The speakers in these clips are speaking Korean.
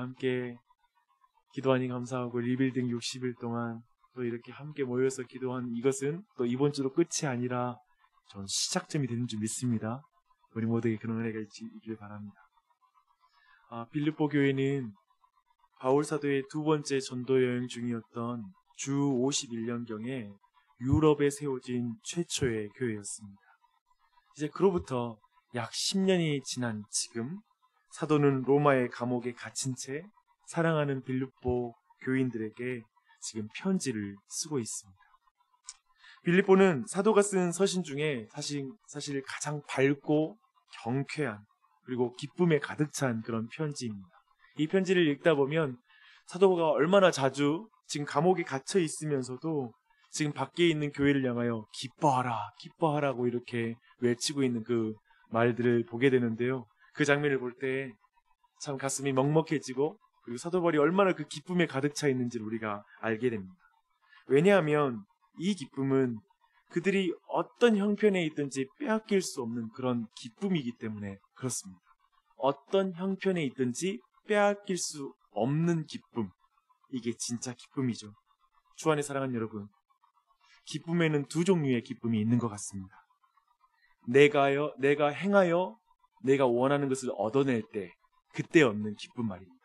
함께 기도하니 감사하고 리빌딩 60일 동안 또 이렇게 함께 모여서 기도한 이것은 또 이번 주도 끝이 아니라 전 시작점이 되는 줄 믿습니다. 우리 모두에게 그런 은혜가 있길 바랍니다. 빌립보 교회는 바울 사도의 두 번째 전도 여행 중이었던 주 51년경에 유럽에 세워진 최초의 교회였습니다. 이제 그로부터 약 10년이 지난 지금 사도는 로마의 감옥에 갇힌 채 사랑하는 빌립보 교인들에게 지금 편지를 쓰고 있습니다. 빌립보는 사도가 쓴 서신 중에 사실 가장 밝고 경쾌한 그리고 기쁨에 가득 찬 그런 편지입니다. 이 편지를 읽다 보면 사도가 얼마나 자주 지금 감옥에 갇혀 있으면서도 지금 밖에 있는 교회를 향하여 기뻐하라, 기뻐하라고 이렇게 외치고 있는 그 말들을 보게 되는데요. 그 장면을 볼 때 참 가슴이 먹먹해지고 그리고 사도 바울이 얼마나 그 기쁨에 가득 차 있는지를 우리가 알게 됩니다. 왜냐하면 이 기쁨은 그들이 어떤 형편에 있든지 빼앗길 수 없는 그런 기쁨이기 때문에 그렇습니다. 어떤 형편에 있든지 빼앗길 수 없는 기쁨, 이게 진짜 기쁨이죠. 주 안에 사랑하는 여러분, 기쁨에는 두 종류의 기쁨이 있는 것 같습니다. 내가 행하여 내가 원하는 것을 얻어낼 때 그때 얻는 기쁨 말입니다.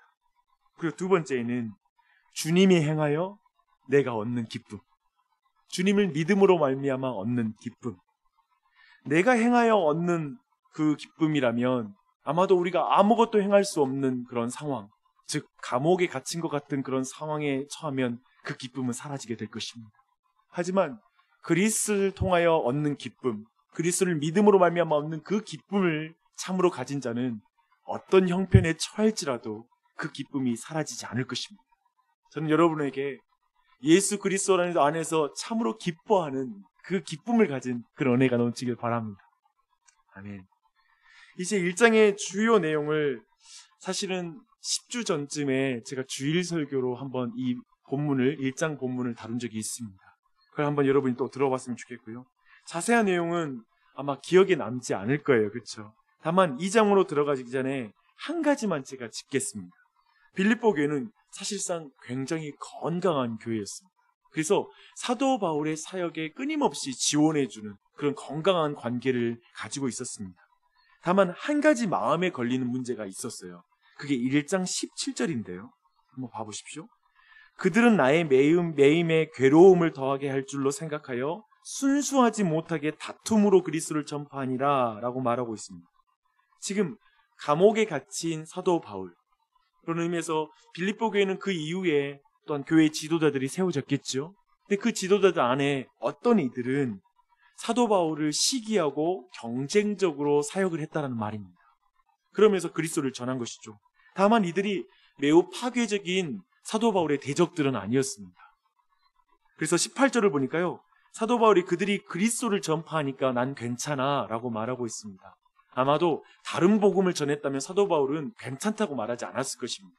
그리고 두 번째는 주님이 행하여 내가 얻는 기쁨, 주님을 믿음으로 말미암아 얻는 기쁨. 내가 행하여 얻는 그 기쁨이라면 아마도 우리가 아무것도 행할 수 없는 그런 상황, 즉 감옥에 갇힌 것 같은 그런 상황에 처하면 그 기쁨은 사라지게 될 것입니다. 하지만 그리스도를 통하여 얻는 기쁨, 그리스도를 믿음으로 말미암아 얻는 그 기쁨을 참으로 가진 자는 어떤 형편에 처할지라도 그 기쁨이 사라지지 않을 것입니다. 저는 여러분에게 예수 그리스도 안에서 참으로 기뻐하는 그 기쁨을 가진 그런 은혜가 넘치길 바랍니다. 아멘. 이제 1장의 주요 내용을 사실은 10주 전쯤에 제가 주일 설교로 한번 이 본문을 1장 본문을 다룬 적이 있습니다. 그걸 한번 여러분이 또 들어봤으면 좋겠고요. 자세한 내용은 아마 기억에 남지 않을 거예요. 그렇죠? 다만 2장으로 들어가기 전에 한 가지만 제가 짚겠습니다. 빌립보 교회는 사실상 굉장히 건강한 교회였습니다. 그래서 사도 바울의 사역에 끊임없이 지원해주는 그런 건강한 관계를 가지고 있었습니다. 다만 한 가지 마음에 걸리는 문제가 있었어요. 그게 1장 17절인데요. 한번 봐보십시오. 그들은 나의 매임에 괴로움을 더하게 할 줄로 생각하여 순수하지 못하게 다툼으로 그리스도를 전파하니라 라고 말하고 있습니다. 지금 감옥에 갇힌 사도 바울, 그런 의미에서 빌립보 교회는 그 이후에 또한 교회 지도자들이 세워졌겠죠. 근데 그 지도자들 안에 어떤 이들은 사도 바울을 시기하고 경쟁적으로 사역을 했다는 말입니다. 그러면서 그리스도를 전한 것이죠. 다만 이들이 매우 파괴적인 사도 바울의 대적들은 아니었습니다. 그래서 18절을 보니까요, 사도 바울이 그들이 그리스도를 전파하니까 난 괜찮아 라고 말하고 있습니다. 아마도 다른 복음을 전했다면 사도 바울은 괜찮다고 말하지 않았을 것입니다.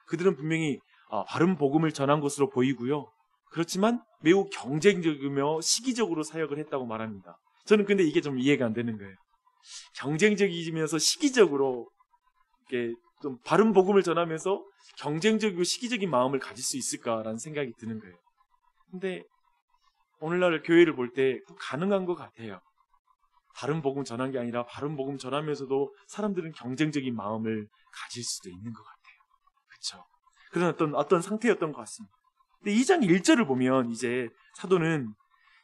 그들은 분명히 바른 복음을 전한 것으로 보이고요. 그렇지만 매우 경쟁적이며 시기적으로 사역을 했다고 말합니다. 저는 근데 이게 좀 이해가 안 되는 거예요. 경쟁적이면서 시기적으로 이렇게 좀 바른 복음을 전하면서 경쟁적이고 시기적인 마음을 가질 수 있을까라는 생각이 드는 거예요. 근데 오늘날 교회를 볼 때 가능한 것 같아요. 바른 복음 전한 게 아니라 바른 복음 전하면서도 사람들은 경쟁적인 마음을 가질 수도 있는 것 같아요. 그렇죠? 그런 어떤 상태였던 것 같습니다. 근데 2장 1절을 보면 이제 사도는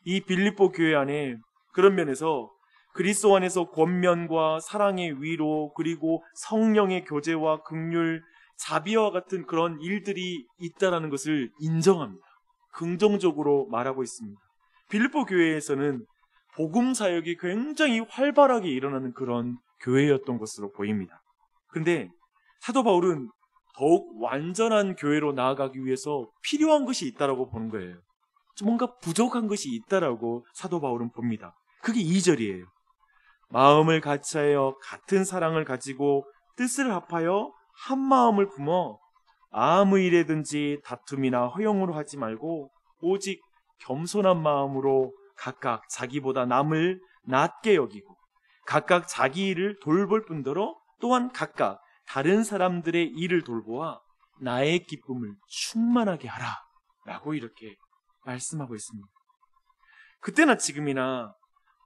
이 빌립보 교회 안에 그런 면에서 그리스도 안에서 권면과 사랑의 위로 그리고 성령의 교제와 긍휼, 자비와 같은 그런 일들이 있다라는 것을 인정합니다. 긍정적으로 말하고 있습니다. 빌립보 교회에서는 복음 사역이 굉장히 활발하게 일어나는 그런 교회였던 것으로 보입니다. 그런데 사도 바울은 더욱 완전한 교회로 나아가기 위해서 필요한 것이 있다라고 보는 거예요. 뭔가 부족한 것이 있다라고 사도 바울은 봅니다. 그게 2절이에요. 마음을 같이하여 같은 사랑을 가지고 뜻을 합하여 한 마음을 품어 아무 일에든지 다툼이나 허용으로 하지 말고 오직 겸손한 마음으로 각각 자기보다 남을 낮게 여기고 각각 자기 일을 돌볼 뿐더러 또한 각각 다른 사람들의 일을 돌보아 나의 기쁨을 충만하게 하라 라고 이렇게 말씀하고 있습니다. 그때나 지금이나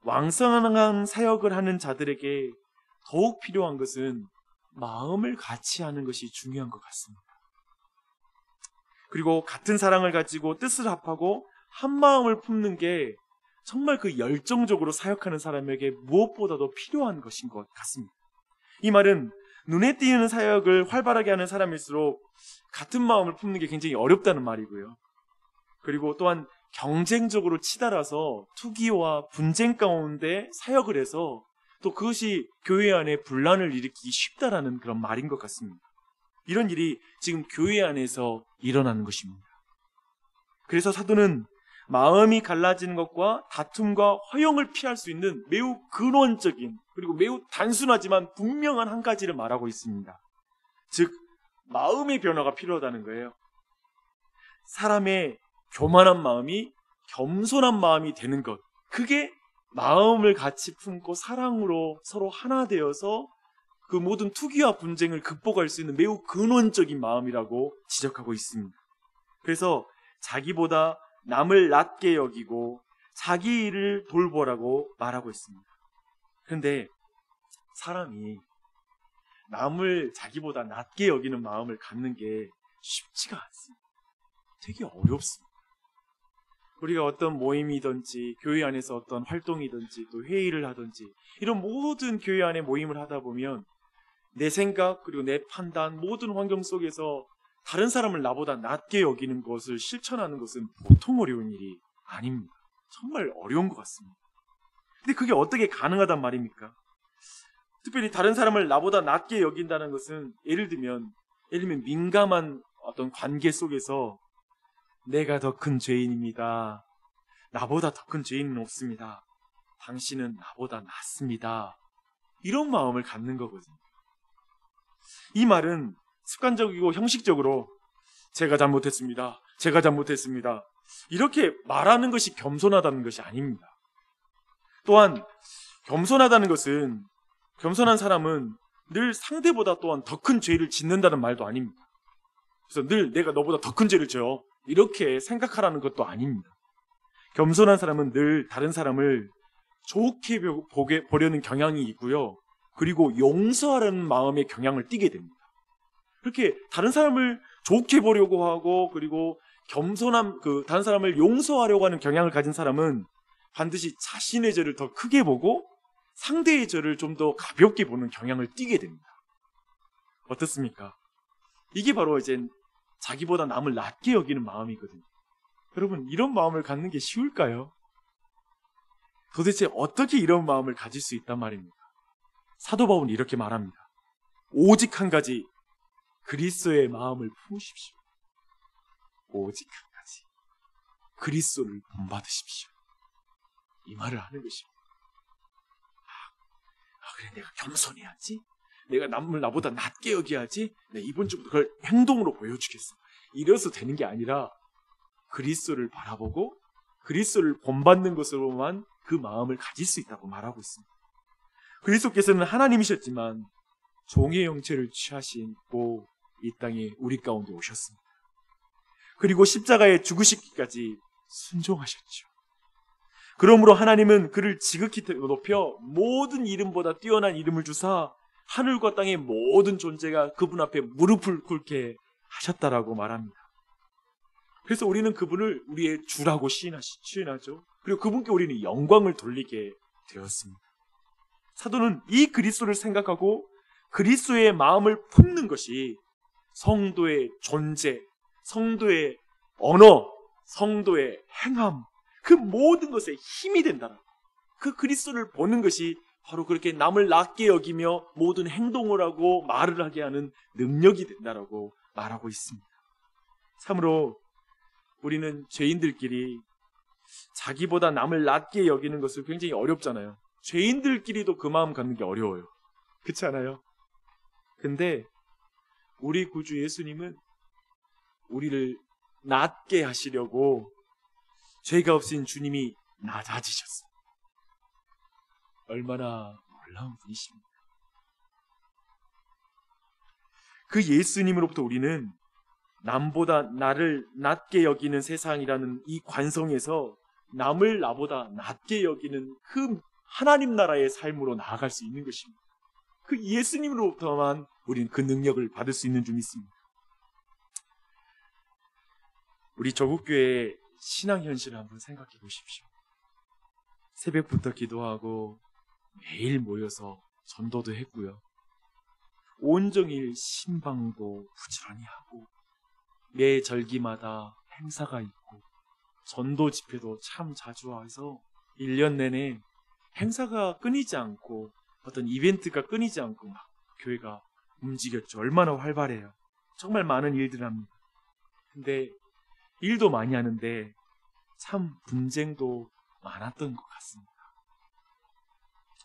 왕성한 사역을 하는 자들에게 더욱 필요한 것은 마음을 같이 하는 것이 중요한 것 같습니다. 그리고 같은 사랑을 가지고 뜻을 합하고 한 마음을 품는 게 정말 그 열정적으로 사역하는 사람에게 무엇보다도 필요한 것인 것 같습니다. 이 말은 눈에 띄는 사역을 활발하게 하는 사람일수록 같은 마음을 품는 게 굉장히 어렵다는 말이고요. 그리고 또한 경쟁적으로 치달아서 투기와 분쟁 가운데 사역을 해서 또 그것이 교회 안에 분란을 일으키기 쉽다라는 그런 말인 것 같습니다. 이런 일이 지금 교회 안에서 일어나는 것입니다. 그래서 사도는 마음이 갈라지는 것과 다툼과 허용을 피할 수 있는 매우 근원적인 그리고 매우 단순하지만 분명한 한 가지를 말하고 있습니다. 즉 마음의 변화가 필요하다는 거예요. 사람의 교만한 마음이 겸손한 마음이 되는 것, 그게 마음을 같이 품고 사랑으로 서로 하나 되어서 그 모든 투기와 분쟁을 극복할 수 있는 매우 근원적인 마음이라고 지적하고 있습니다. 그래서 자기보다 남을 낮게 여기고 자기 일을 돌보라고 말하고 있습니다. 그런데 사람이 남을 자기보다 낮게 여기는 마음을 갖는 게 쉽지가 않습니다. 되게 어렵습니다. 우리가 어떤 모임이든지 교회 안에서 어떤 활동이든지 또 회의를 하든지 이런 모든 교회 안에 모임을 하다 보면 내 생각 그리고 내 판단 모든 환경 속에서 다른 사람을 나보다 낮게 여기는 것을 실천하는 것은 보통 어려운 일이 아닙니다. 정말 어려운 것 같습니다. 근데 그게 어떻게 가능하단 말입니까? 특별히 다른 사람을 나보다 낮게 여긴다는 것은 예를 들면 민감한 어떤 관계 속에서 내가 더 큰 죄인입니다. 나보다 더 큰 죄인은 없습니다. 당신은 나보다 낫습니다. 이런 마음을 갖는 거거든요. 이 말은 습관적이고 형식적으로 제가 잘못했습니다. 이렇게 말하는 것이 겸손하다는 것이 아닙니다. 또한 겸손하다는 것은 겸손한 사람은 늘 상대보다 또한 더 큰 죄를 짓는다는 말도 아닙니다. 그래서 늘 내가 너보다 더 큰 죄를 져 이렇게 생각하라는 것도 아닙니다. 겸손한 사람은 늘 다른 사람을 좋게 보려는 경향이 있고요. 그리고 용서하려는 마음의 경향을 띠게 됩니다. 그렇게 다른 사람을 좋게 보려고 하고 그리고 다른 사람을 용서하려고 하는 경향을 가진 사람은 반드시 자신의 죄를 더 크게 보고 상대의 죄를 좀 더 가볍게 보는 경향을 띠게 됩니다. 어떻습니까? 이게 바로 이제 자기보다 남을 낮게 여기는 마음이거든요. 여러분, 이런 마음을 갖는 게 쉬울까요? 도대체 어떻게 이런 마음을 가질 수 있단 말입니까? 사도 바울은 이렇게 말합니다. 오직 한 가지, 그리스도의 마음을 품으십시오. 오직 한 가지, 그리스도를 본받으십시오. 이 말을 하는 것입니다. 그래, 내가 겸손해야지. 내가 남을 나보다 낮게 여겨야지. 내가 이번 주부터 그걸 행동으로 보여주겠어. 이래서 되는 게 아니라 그리스도를 바라보고 그리스도를 본받는 것으로만 그 마음을 가질 수 있다고 말하고 있습니다. 그리스도께서는 하나님이셨지만 종의 형체를 취하시고 이 땅에 우리 가운데 오셨습니다. 그리고 십자가에 죽으시기까지 순종하셨죠. 그러므로 하나님은 그를 지극히 높여 모든 이름보다 뛰어난 이름을 주사 하늘과 땅의 모든 존재가 그분 앞에 무릎을 꿇게 하셨다라고 말합니다. 그래서 우리는 그분을 우리의 주라고 시인하죠. 그리고 그분께 우리는 영광을 돌리게 되었습니다. 사도는 이 그리스도를 생각하고 그리스도의 마음을 품는 것이 성도의 존재, 성도의 언어, 성도의 행함, 그 모든 것에 힘이 된다라고. 그 그리스도를 보는 것이 바로 그렇게 남을 낮게 여기며 모든 행동을 하고 말을 하게 하는 능력이 된다라고 말하고 있습니다. 참으로 우리는 죄인들끼리 자기보다 남을 낮게 여기는 것을 굉장히 어렵잖아요. 죄인들끼리도 그 마음 갖는 게 어려워요. 그렇지 않아요? 근데 우리 구주 예수님은 우리를 낮게 하시려고 죄가 없으신 주님이 낮아지셨어요. 얼마나 놀라운 분이십니까? 그 예수님으로부터 우리는 남보다 나를 낮게 여기는 세상이라는 이 관성에서 남을 나보다 낮게 여기는 그 하나님 나라의 삶으로 나아갈 수 있는 것입니다. 그 예수님으로부터만 우리는 그 능력을 받을 수 있는 줄 믿습니다. 우리 조국교회의 신앙 현실을 한번 생각해 보십시오. 새벽부터 기도하고 매일 모여서 전도도 했고요. 온종일 신방도 부지런히 하고 매 절기마다 행사가 있고 전도 집회도 참 자주 와서 1년 내내 행사가 끊이지 않고 어떤 이벤트가 끊이지 않고 막 교회가 움직였죠. 얼마나 활발해요. 정말 많은 일들을 합니다. 근데 일도 많이 하는데 참 분쟁도 많았던 것 같습니다.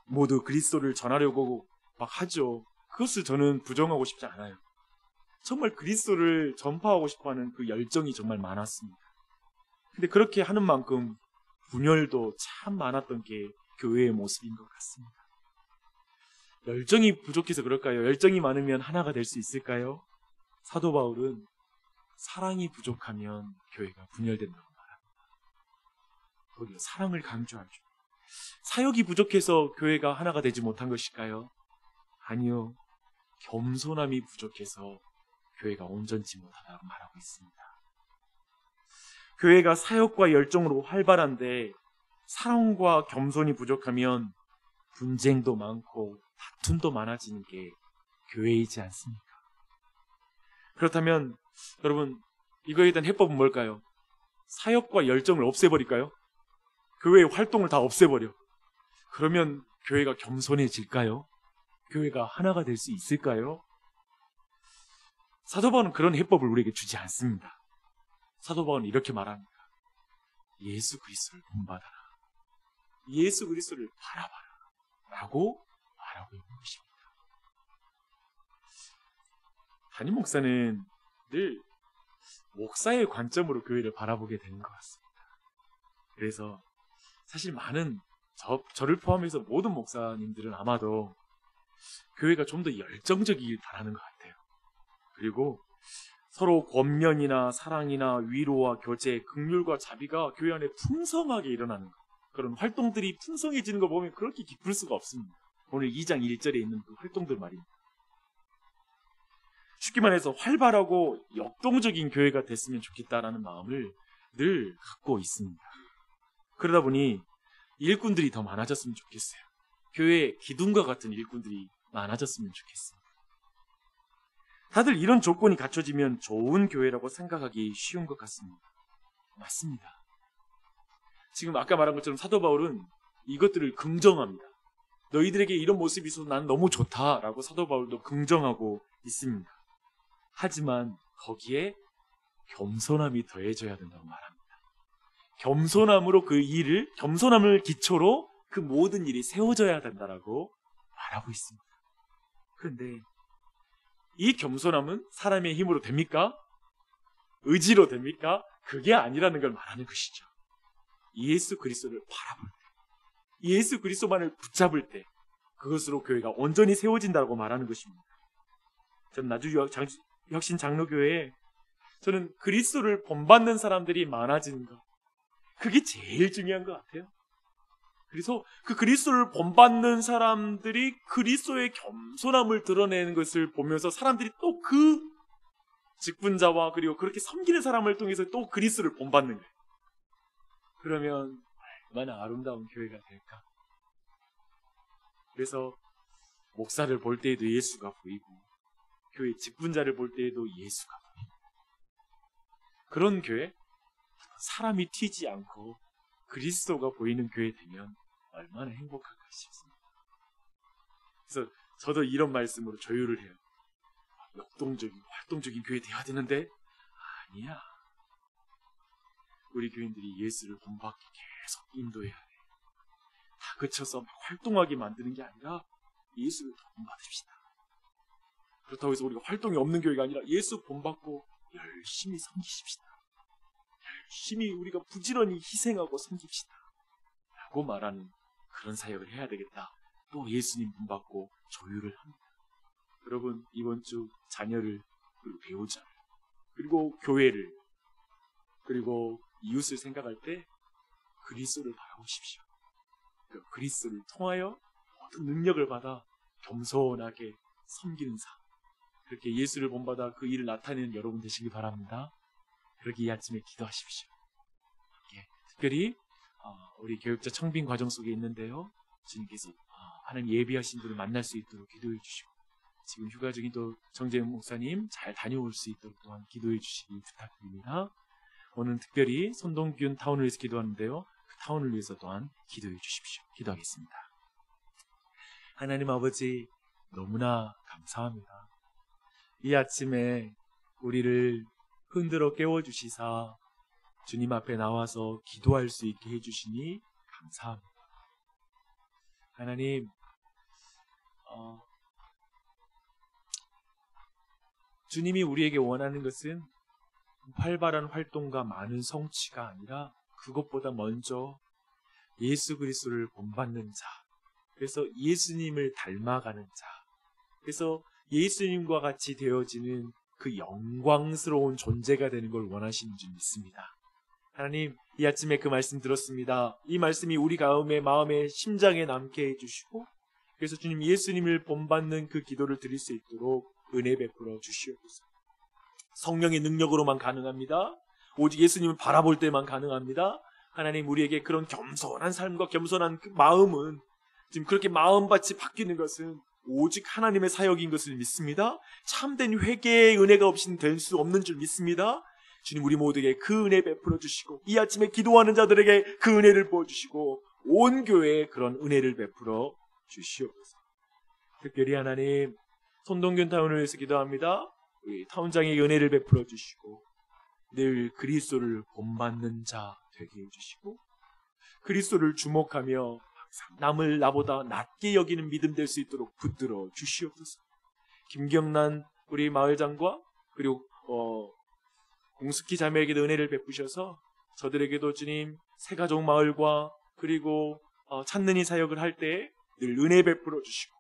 모두 그리스도를 전하려고 막 하죠. 그것을 저는 부정하고 싶지 않아요. 정말 그리스도를 전파하고 싶어하는 그 열정이 정말 많았습니다. 근데 그렇게 하는 만큼 분열도 참 많았던 게 교회의 모습인 것 같습니다. 열정이 부족해서 그럴까요? 열정이 많으면 하나가 될 수 있을까요? 사도 바울은 사랑이 부족하면 교회가 분열된다고 말합니다. 도리어 사랑을 강조하죠. 사역이 부족해서 교회가 하나가 되지 못한 것일까요? 아니요. 겸손함이 부족해서 교회가 온전치 못하다고 말하고 있습니다. 교회가 사역과 열정으로 활발한데 사랑과 겸손이 부족하면 분쟁도 많고 다툼도 많아지는 게 교회이지 않습니까? 그렇다면 여러분, 이거에 대한 해법은 뭘까요? 사역과 열정을 없애버릴까요? 교회의 활동을 다 없애버려. 그러면 교회가 겸손해질까요? 교회가 하나가 될 수 있을까요? 사도 바울은 그런 해법을 우리에게 주지 않습니다. 사도 바울은 이렇게 말합니다. 예수 그리스도를 본받아라. 예수 그리스도를 바라봐라. 라고 말하고 있는 것입니다. 담임 목사는 늘 목사의 관점으로 교회를 바라보게 되는 것 같습니다. 그래서 사실 많은 저를 포함해서 모든 목사님들은 아마도 교회가 좀 더 열정적이길 바라는 것 같아요. 그리고 서로 권면이나 사랑이나 위로와 교제, 긍휼과 자비가 교회 안에 풍성하게 일어나는 것. 그런 활동들이 풍성해지는 거 보면 그렇게 기쁠 수가 없습니다. 오늘 2장 1절에 있는 그 활동들 말입니다. 쉽게 말해서 활발하고 역동적인 교회가 됐으면 좋겠다라는 마음을 늘 갖고 있습니다. 그러다 보니 일꾼들이 더 많아졌으면 좋겠어요. 교회에 기둥과 같은 일꾼들이 많아졌으면 좋겠습니다. 다들 이런 조건이 갖춰지면 좋은 교회라고 생각하기 쉬운 것 같습니다. 맞습니다. 지금 아까 말한 것처럼 사도 바울은 이것들을 긍정합니다. 너희들에게 이런 모습이 있어서 난 너무 좋다라고 사도 바울도 긍정하고 있습니다. 하지만 거기에 겸손함이 더해져야 된다고 말합니다. 겸손함으로 겸손함을 기초로 그 모든 일이 세워져야 된다라고 말하고 있습니다. 그런데 이 겸손함은 사람의 힘으로 됩니까? 의지로 됩니까? 그게 아니라는 걸 말하는 것이죠. 예수 그리스도를 바라볼 때, 예수 그리스도만을 붙잡을 때 그것으로 교회가 온전히 세워진다고 말하는 것입니다. 저는 나주 혁신 장로교회에 저는 그리스도를 본받는 사람들이 많아지는 것, 그게 제일 중요한 것 같아요. 그래서 그 그리스도를 본받는 사람들이 그리스도의 겸손함을 드러내는 것을 보면서 사람들이 또 그 직분자와 그리고 그렇게 섬기는 사람을 통해서 또 그리스도를 본받는 거예요. 그러면 얼마나 아름다운 교회가 될까? 그래서 목사를 볼 때에도 예수가 보이고 교회 직분자를 볼 때에도 예수가 보이고 그런 교회, 사람이 튀지 않고 그리스도가 보이는 교회 되면 얼마나 행복할까 싶습니다. 그래서 저도 이런 말씀으로 조율을 해요. 역동적인, 활동적인 교회 되어야 되는데 아니야. 우리 교인들이 예수를 본받게 계속 인도해야 돼. 다 그쳐서 막 활동하게 만드는 게 아니라 예수를 더 본받읍시다. 그렇다고 해서 우리가 활동이 없는 교회가 아니라 예수 본받고 열심히 섬기십시다. 열심히 우리가 부지런히 희생하고 섬깁시다. 라고 말하는 그런 사역을 해야 되겠다. 또 예수님 본받고 조율을 합니다. 여러분, 이번 주 자녀를 그리고 배우자를 그리고 교회를, 그리고 이웃을 생각할 때 그리스도를 바라보십시오. 그 그리스도를 통하여 모든 능력을 받아 겸손하게 섬기는 삶, 그렇게 예수를 본받아 그 일을 나타내는 여러분 되시기 바랍니다. 그렇게 이 아침에 기도하십시오. 특별히 우리 교육자 청빙 과정 속에 있는데요, 주님께서 하나님 예비하신 분을 만날 수 있도록 기도해 주시고, 지금 휴가 중인 또 정재훈 목사님 잘 다녀올 수 있도록 또한 기도해 주시기 부탁드립니다. 오늘 특별히 손동균 타운을 위해서 기도하는데요, 그 타운을 위해서 또한 기도해 주십시오. 기도하겠습니다. 하나님 아버지, 너무나 감사합니다. 이 아침에 우리를 흔들어 깨워주시사 주님 앞에 나와서 기도할 수 있게 해주시니 감사합니다. 하나님, 주님이 우리에게 원하는 것은 활발한 활동과 많은 성취가 아니라 그것보다 먼저 예수 그리스도를 본받는 자, 그래서 예수님을 닮아가는 자, 그래서 예수님과 같이 되어지는 그 영광스러운 존재가 되는 걸 원하시는 줄 믿습니다. 하나님, 이 아침에 그 말씀 들었습니다. 이 말씀이 우리 마음에 심장에 남게 해주시고, 그래서 주님 예수님을 본받는 그 기도를 드릴 수 있도록 은혜 베풀어 주시옵소서. 성령의 능력으로만 가능합니다. 오직 예수님을 바라볼 때만 가능합니다. 하나님, 우리에게 그런 겸손한 삶과 겸손한 그 마음은, 지금 그렇게 마음밭이 바뀌는 것은 오직 하나님의 사역인 것을 믿습니다. 참된 회개의 은혜가 없이는 될 수 없는 줄 믿습니다. 주님, 우리 모두에게 그 은혜 베풀어 주시고, 이 아침에 기도하는 자들에게 그 은혜를 부어주시고, 온 교회에 그런 은혜를 베풀어 주시옵소서. 특별히 하나님, 손동균 타운을 위해서 기도합니다. 우리 타운장에게 은혜를 베풀어 주시고, 늘 그리스도를 본받는 자 되게 해주시고, 그리스도를 주목하며 항상 남을 나보다 낮게 여기는 믿음 될 수 있도록 붙들어 주시옵소서. 김경란 우리 마을장과 그리고 공숙희 자매에게도 은혜를 베푸셔서 저들에게도 주님 새가족 마을과 그리고 찾는 이 사역을 할 때 늘 은혜 베풀어 주시고,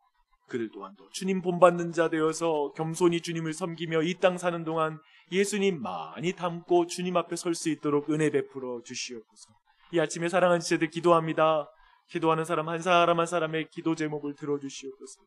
그들 또한도 주님 본받는 자 되어서 겸손히 주님을 섬기며 이 땅 사는 동안 예수님 많이 닮고 주님 앞에 설 수 있도록 은혜 베풀어 주시옵소서. 이 아침에 사랑하는 지체들 기도합니다. 기도하는 사람 한 사람 한 사람의 기도 제목을 들어주시옵소서.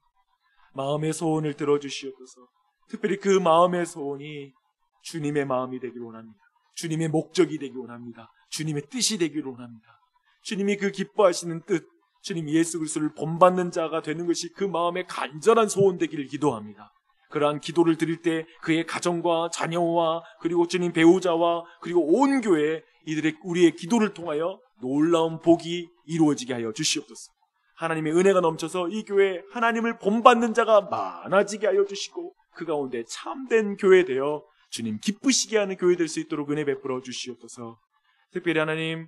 마음의 소원을 들어주시옵소서. 특별히 그 마음의 소원이 주님의 마음이 되기를 원합니다. 주님의 목적이 되기를 원합니다. 주님의 뜻이 되기를 원합니다. 주님이 그 기뻐하시는 뜻, 주님 예수 그리스도를 본받는 자가 되는 것이 그 마음의 간절한 소원 되기를 기도합니다. 그러한 기도를 드릴 때 그의 가정과 자녀와 그리고 주님 배우자와 그리고 온 교회 우리의 기도를 통하여 놀라운 복이 이루어지게 하여 주시옵소서. 하나님의 은혜가 넘쳐서 이 교회에 하나님을 본받는 자가 많아지게 하여 주시고, 그 가운데 참된 교회 되어 주님 기쁘시게 하는 교회 될 수 있도록 은혜 베풀어 주시옵소서. 특별히 하나님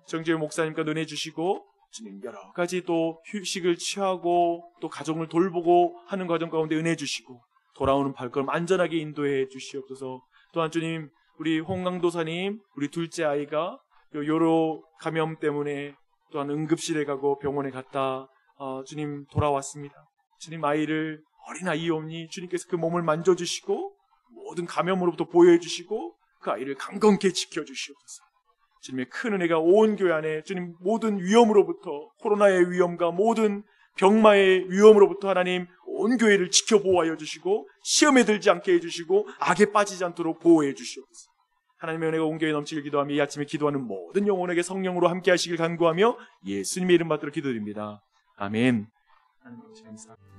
정재훈 목사님과 은혜 주시고, 주님 여러 가지 또 휴식을 취하고 또 가정을 돌보고 하는 과정 가운데 은혜 주시고, 돌아오는 발걸음 안전하게 인도해 주시옵소서. 또한 주님, 우리 홍강도사님, 우리 둘째 아이가 요로 감염 때문에 또한 응급실에 가고 병원에 갔다 주님 돌아왔습니다. 주님 아이를 어린아이옵니 주님께서 그 몸을 만져주시고 모든 감염으로부터 보호해 주시고 그 아이를 강건케 지켜주시옵소서. 주님의 큰 은혜가 온 교회 안에 주님 모든 위험으로부터, 코로나의 위험과 모든 병마의 위험으로부터 하나님 온 교회를 지켜 보호하여 주시고 시험에 들지 않게 해주시고 악에 빠지지 않도록 보호해 주시옵소서. 하나님의 은혜가 온 교회에 넘치길 기도하며 이 아침에 기도하는 모든 영혼에게 성령으로 함께 하시길 간구하며 예수님의 이름 받들어 기도드립니다. 아멘. 하나님 감사합니다.